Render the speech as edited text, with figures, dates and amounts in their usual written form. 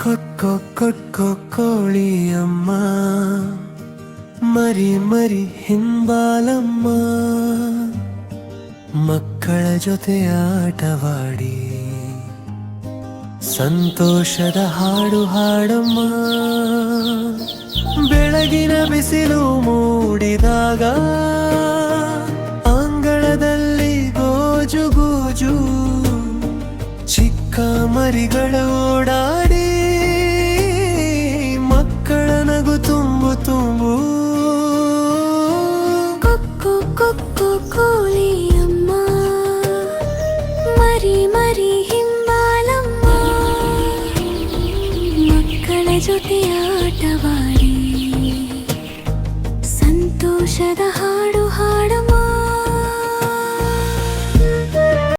ಕೊಕ್ಕೊ ಕೊಕ್ಕೊ ಕೋಳಿಯಮ್ಮ, ಮರಿ ಮರಿ ಹಿಂಬಾಲಮ್ಮ, ಮಕ್ಕಳ ಜೊತೆ ಆಟವಾಡಿ ಸಂತೋಷದ ಹಾಡು ಹಾಡಮ್ಮ. ಬೆಳಗಿನ ಬಿಸಿಲು ಮೂಡಿದಾಗ ಅಂಗಳದಲ್ಲಿ ಗೋಜು ಗೋಜು, ಚಿಕ್ಕ ಮರಿಗಳು ಓಡಾಡಿ ಮಕ್ಕಳ ನಗು ತುಂಬು ತುಂಬು. ಕೊಕ್ಕೊ ಕೊಕ್ಕೊ ಕೋಳಿಯಮ್ಮ, ಮರಿ ಮರಿ ಹಿಂಬಾಲಮ್ಮ, ಮಕ್ಕಳ ಜೊತೆ ಆಟವಾಡಿ ಸಂತೋಷದ ಹಾಡು